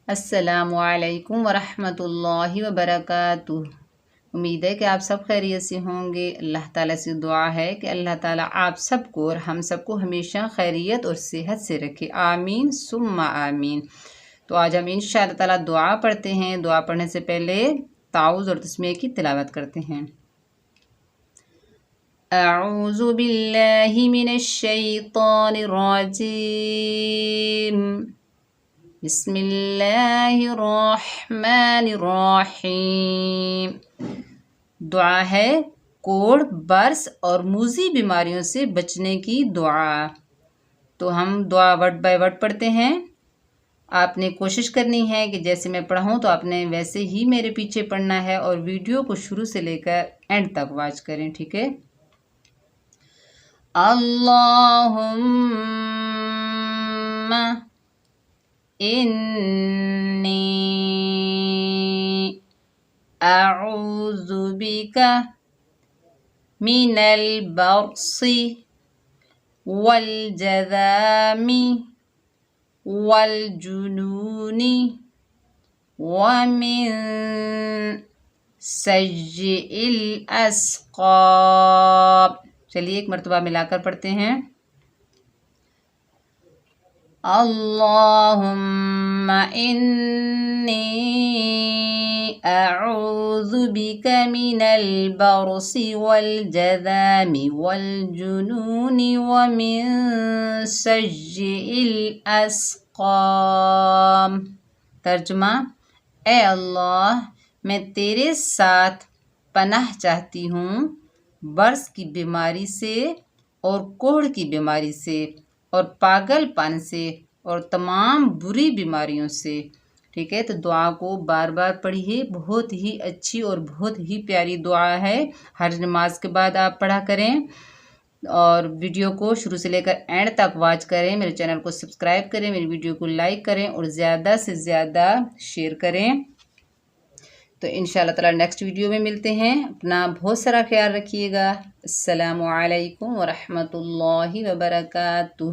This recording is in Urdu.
السلام علیکم ورحمۃ اللہ وبرکاتہ۔ امید ہے کہ آپ سب خیریت سے ہوں گے۔ اللہ تعالیٰ سے دعا ہے کہ اللہ تعالیٰ آپ سب کو اور ہم سب کو ہمیشہ خیریت اور صحت سے رکھے، آمین ثم آمین۔ تو آج ہم انشاءاللہ تعالیٰ دعا پڑھتے ہیں۔ دعا پڑھنے سے پہلے تعوذ اور تسمیہ کی تلاوت کرتے ہیں۔ اعوذ باللہ من الشیطان الرجیم، بسم اللہ الرحمن الرحیم۔ دعا ہے کوڑ، برس اور موذی بیماریوں سے بچنے کی دعا۔ تو ہم دعا ورڈ بائی ورڈ پڑھتے ہیں۔ آپ نے کوشش کرنی ہے کہ جیسے میں پڑھوں تو آپ نے ویسے ہی میرے پیچھے پڑھنا ہے، اور ویڈیو کو شروع سے لے کر اینڈ تک واچ کریں، ٹھیک ہے؟ اللہم انی اعوذ بک من البرص والجذام والجنون ومن سیء الاسقام۔ چلیے ایک مرتبہ ملا کر پڑھتے ہیں۔ اللہم انی اعوذ بک من البرص والجذام والجنون ومن سیء الاسقام۔ ترجمہ: اے اللہ، میں تیرے ساتھ پناہ چاہتی ہوں برس کی بیماری سے اور کوڑ کی بیماری سے اور پاگل پن سے اور تمام بری بیماریوں سے۔ ٹھیک ہے، تو دعا کو بار بار پڑھیے، بہت ہی اچھی اور بہت ہی پیاری دعا ہے۔ ہر نماز کے بعد آپ پڑھا کریں، اور ویڈیو کو شروع سے لے کر اینڈ تک واچ کریں۔ میرے چینل کو سبسکرائب کریں، میری ویڈیو کو لائک کریں اور زیادہ سے زیادہ شیئر کریں۔ تو انشاءاللہ تعالیٰ نیکسٹ ویڈیو میں ملتے ہیں۔ اپنا بہت سارا خیال رکھیے گا۔ السلام علیکم ورحمۃ اللہ وبرکاتہ۔